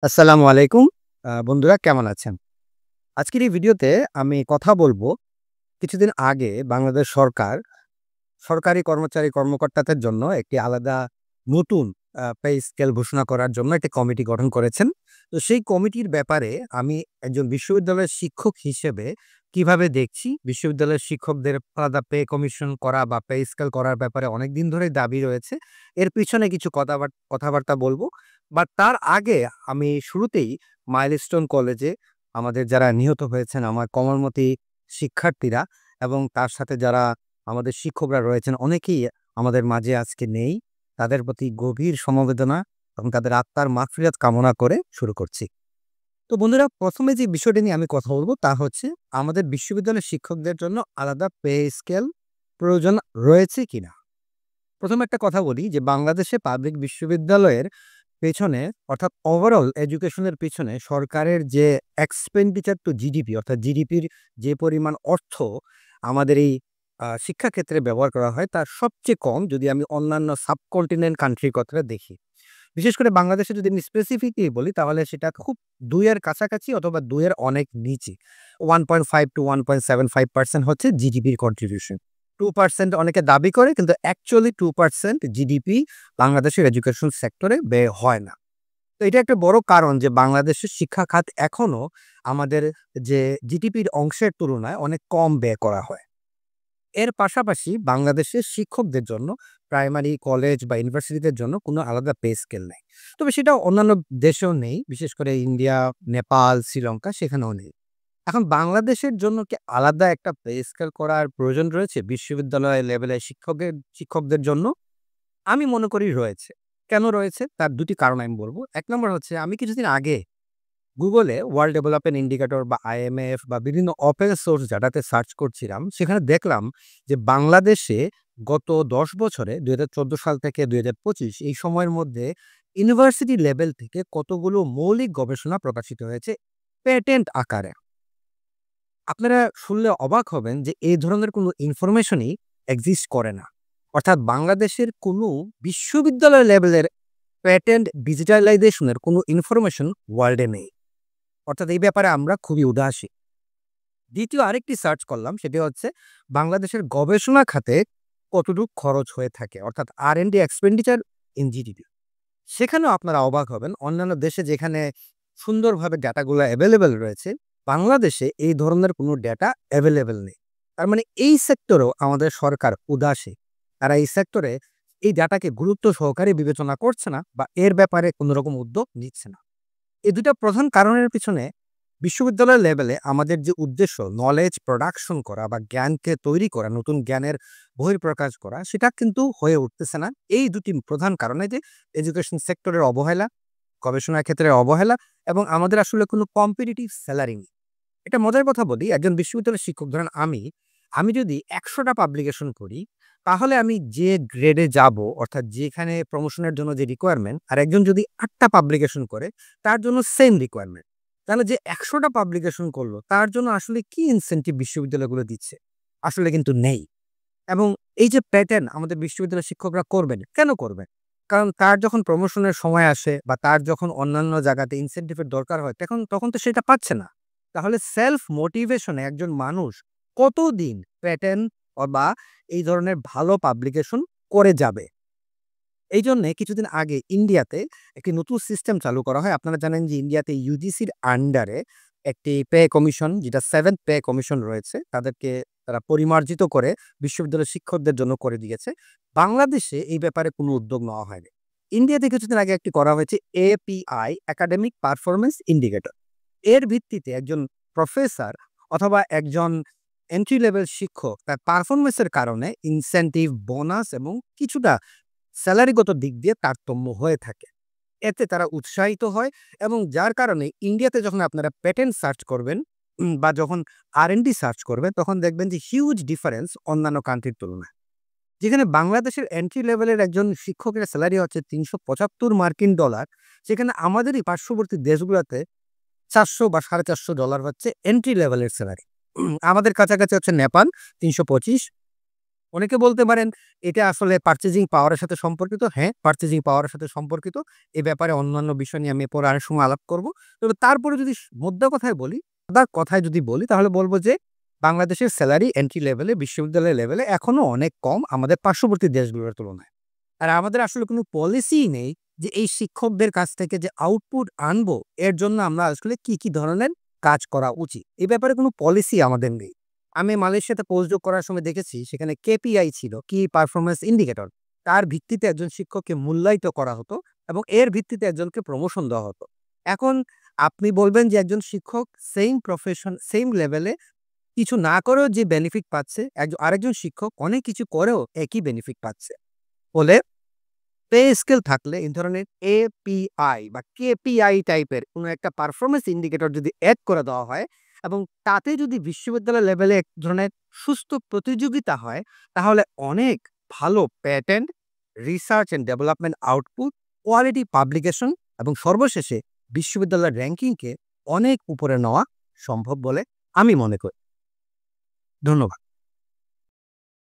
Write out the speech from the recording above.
আসসালামু আলাইকুম। বন্ধুরা কেমন আছেন? আজকের এই ভিডিওতে আমি কথা বলব কিছুদিন আগে বাংলাদেশ সরকার সরকারি কর্মচারী কর্মকর্তাদের জন্য একটি আলাদা নতুন পে স্কেল ঘোষণা করার জন্য একটি কমিটি গঠন করেছেন। তো সেই কমিটির ব্যাপারে আমি একজন বিশ্ববিদ্যালয়ের শিক্ষক হিসেবে কিভাবে দেখছি, বিশ্ববিদ্যালয়ের শিক্ষকদের আলাদা পে কমিশন করা বা পে স্কেল করার ব্যাপারে অনেকদিন ধরেই দাবি রয়েছে। এর পিছনে কিছু কথাবার্তা বলব। বাট তার আগে আমি শুরুতেই মাইলস্টোন কলেজে আমাদের যারা নিহত হয়েছেন আমার কোমলমতি শিক্ষার্থীরা এবং তার সাথে যারা আমাদের শিক্ষকরা রয়েছেন অনেকেই আমাদের মাঝে আজকে নেই। তাদের প্রতি গভীর সমবেদনা এবং তাদের আত্মার মাগফিরাত কামনা করে শুরু করছি। তো বন্ধুরা ১ম এ যে বিষয়টা নিয়ে আমি কথা বলব তা হচ্ছে আমাদের বিশ্ববিদ্যালয়ের শিক্ষকদের জন্য আলাদা পে স্কেল প্রয়োজন রয়েছে কিনা? ১ম একটা কথা বলি যে বাংলাদেশে পাবলিক বিশ্ববিদ্যালয়ের পেছনে অর্থাৎ ওভারঅল এডুকেশনের পিছনে সরকারের যে এক্সপেন্ডিচার টু জিডিপি অর্থাৎ জিডিপির যে পরিমাণ অর্থ আমাদের এই শিক্ষাক্ষেত্রে ব্যবহার করা হয় তার সবচেয়ে কম যদি আমি অন্যান্য সাবকন্টিনেন্ট কান্ট্রির কথাটা দেখি। বিশেষ করে বাংলাদেশে যদি আমি স্পেসিফিকলি বলি তাহলে সেটা খুব ২ এর কাছাকাছি অথবা ২ এর অনেক নিচে। 1.5 টু 1.75% হচ্ছে জিডিপির কন্ট্রিবিউশন। 2% অনেকে দাবি করে কিন্তু অ্যাকচুয়ালি 2% জিডিপি বাংলাদেশের এডুকেশন সেক্টরে ব্যয় হয় না। তো এটা একটা বড় কারণ যে বাংলাদেশের শিক্ষা খাত এখনো আমাদের যে জিডিপির অংশের তুলনায় অনেক কম ব্যয় করা হয়। এর পাশাপাশি বাংলাদেশের শিক্ষকদের জন্য প্রাইমারি, কলেজ বা ইউনিভার্সিটিদের জন্য কোনো আলাদা পে স্কেল নেই। তবে সেটা অন্যান্য দেশেও নেই। বিশেষ করে ইন্ডিয়া, নেপাল, শ্রীলঙ্কা সেখানেও নেই। এখন বাংলাদেশের জন্য কি আলাদা একটা পে স্কেল করার প্রয়োজন রয়েছে বিশ্ববিদ্যালয় লেভেলের শিক্ষকদের জন্য? আমি মনে করি রয়েছে। কেন রয়েছে? তার ২ টি কারণ আমি বলব। ১ নম্বর হচ্ছে আমি কিছুদিন আগে গুগলে ওয়ার্ল্ড ডেভেলপমেন্ট ইন্ডিকেটর বা আইএমএফ বা বিভিন্ন ওপেন সোর্স ডাটাতে সার্চ করছিলাম। সেখানে দেখলাম যে বাংলাদেশে গত ১০ বছরে ২০১৪ সাল থেকে ২০২৫ এই সময়ের মধ্যে ইউনিভার্সিটি লেভেল থেকে কতগুলো মৌলিক গবেষণা প্রকাশিত হয়েছে পেটেন্ট আকারে। আপনারা শুনলে অবাক হবেন যে এই ধরনের কোনো ইনফরমেশনই এক্সিস্ট করে না। অর্থাৎ বাংলাদেশের কোনো বিশ্ববিদ্যালয় লেভেলের পেটেন্ট ডিজিটালাইজেশনের কোনো ইনফরমেশন ওয়ার্ল্ডে নেই। অর্থাৎ এই ব্যাপারে আমরা খুবই উদাসীন। দ্বিতীয় আরেকটি সার্চ করলাম সেটি হচ্ছে বাংলাদেশের গবেষণা খাতে কতটুকু খরচ হয়ে থাকে অর্থাৎ R&D এক্সপেন্ডিচার ইন জিডিপি। সেখানেও আপনারা অবাক হবেন অন্যান্য দেশে যেখানে সুন্দরভাবে ডেটাগুলো অ্যাভেলেবেল রয়েছে, বাংলাদেশে এই ধরনের কোনো ডেটা অ্যাভেলেবেল নেই। তার মানে এই সেক্টরেও আমাদের সরকার উদাসীন। তারা এই সেক্টরে এই ডেটাকে গুরুত্ব সহকারে বিবেচনা করছে না বা এর ব্যাপারে কোনো রকম উদ্যোগ নিচ্ছে না। এই ২ টা প্রধান কারণের পিছনে বিশ্ববিদ্যালয় লেভেলে আমাদের যে উদ্দেশ্য নলেজ প্রোডাকশন করা বা জ্ঞানকে তৈরি করা, নতুন জ্ঞানের বহিঃপ্রকাশ করা সেটা কিন্তু হয়ে উঠতেছে না। এই ২ টি প্রধান কারণে যে এডুকেশন সেক্টরের অবহেলা, গবেষণা ক্ষেত্রের অবহেলা এবং আমাদের আসলে কোনো কম্পিটিটিভ স্যালারি নেই। একটা মজার কথা বলি, একজন বিশ্ববিদ্যালয়ের শিক্ষক ধরেন আমি যদি ১০০ টা পাবলিকেশন করি, তাহলে আমি যে গ্রেডে যাবো অর্থাৎ যেখানে প্রমোশনের জন্য যে রিকোয়ারমেন্ট আর একজন যদি ৮ টা পাবলিকেশন করে তার জন্য সেম রিকোয়ারমেন্ট। তাহলে যে ১০০ টা পাবলিকেশন করলো তার জন্য আসলে কি ইনসেনটিভ বিশ্ববিদ্যালয়গুলো দিচ্ছে? আসলে কিন্তু নেই। এবং এই যে প্যাটার্ন আমাদের বিশ্ববিদ্যালয়ের শিক্ষকরা করবেন, কেন করবেন? কারণ তার যখন প্রমোশনের সময় আসে বা তার যখন অন্যান্য জায়গাতে ইনসেনটিভ এর দরকার হয় তখন তো সেটা পাচ্ছে না। তাহলে সেলফ মোটিভেশন এ একজন মানুষ কতদিন প্যাটার্ন বা এই ধরনের ভালো পাবলিকেশন করে যাবে? এইজন্যে কিছুদিন আগে ইন্ডিয়াতে একটি নতুন সিস্টেম চালু করা হয়। আপনারা জানেন যে ইন্ডিয়াতে ইউজিসির আন্ডারে একটি পে কমিশন যেটা 7th পে কমিশন রয়েছে। তাদেরকে তারা পরিমার্জিত করে বিশ্ববিদ্যালয়ের শিক্ষকদের জন্য করে দিয়েছে। বাংলাদেশে এই ব্যাপারে কোনো উদ্যোগ নেওয়া হয়নি। ইন্ডিয়াতে কিছুদিন আগে একটি করা হয়েছে এপিআই একাডেমিক পারফরম্যান্স ইন্ডিকেটর। এর ভিত্তিতে একজন প্রফেসর অথবা একজন এন্ট্রি লেভেল শিক্ষক তার পারফরম্যান্স এর কারণে ইনসেনটিভ, বোনাস এবং কিছুটা সেলারিগত দিক দিয়ে তারতম্য হয়ে থাকে। এতে তারা উৎসাহিত হয় এবং যার কারণে ইন্ডিয়াতে যখন আপনারা প্যাটেন্ট সার্চ করবেন বা যখন R&D সার্চ করবেন তখন দেখবেন যে হিউজ ডিফারেন্স অন্যান্য কান্ট্রির তুলনায়। যেখানে বাংলাদেশের এন্ট্রি লেভেলের একজন শিক্ষকের সেলারি হচ্ছে $৩৭৫ সেখানে আমাদেরই পার্শ্ববর্তী দেশগুলোতে ৪০০ বা $৪৫০ হচ্ছে এন্ট্রি লেভেলের সেলারি। আমাদের কাছাকাছি হচ্ছে নেপাল ৩২৫ অনেকে বলতে পারেন এটা আসলে পারচেজিং পাওয়ারের সাথে সম্পর্কিত। হ্যাঁ, পারচেজিং পাওয়ারের সাথে সম্পর্কিত। এ ব্যাপারে অন্যান্য বিষয় নিয়ে আমি পরে আরেক সময় আলাপ করব। তবে তারপরে যদি মোদ্দা কথায় বলি, সাদা কথায় যদি বলি তাহলে বলব যে বাংলাদেশের সেলারি এন্ট্রি লেভেলে, বিশ্ববিদ্যালয় লেভেলে এখনো অনেক কম আমাদের পার্শ্ববর্তী দেশগুলোর তুলনায়। আর আমাদের আসলে কোনো পলিসিই নেই যে এই শিক্ষকদের কাছ থেকে যে আউটপুট আনবো, এর জন্য আমরা আসলে কি ধরনের কাজ করা উচিত। এ ব্যাপারে কোনো পলিসি আমাদের নেই। আমি মালয়েশিয়াতে পোস্টডক করার সময় দেখেছি সেখানে কেপিআই ছিল, কি পারফরম্যান্স ইন্ডিকেটর। তার ভিত্তিতে একজন শিক্ষককে মূল্যায়িত করা হতো এবং এর ভিত্তিতে একজনকে প্রমোশন দেওয়া হতো। এখন আপনি বলবেন যে একজন শিক্ষক সেইম প্রফেশন, সেইম লেভেলে কিছু না করেও যে বেনিফিট পাচ্ছে, আরেকজন শিক্ষক অনেক কিছু করেও একই বেনিফিট পাচ্ছে। ফলে পে স্কেল থাকলে এই ধরনের এপিআই বা কেপিআই টাইপের কোনো একটা পারফরম্যান্স ইন্ডিকেটর যদি এড করে দেওয়া হয় এবং তাতে যদি বিশ্ববিদ্যালয় লেভেলে এক ধরনের সুস্থ প্রতিযোগিতা হয়, তাহলে অনেক ভালো patent, research and development output, quality publication এবং সর্বশেষে বিশ্ববিদ্যালয়ের র্যাঙ্কিংকে অনেক উপরে নেওয়া সম্ভব বলে আমি মনে করি। ধন্যবাদ।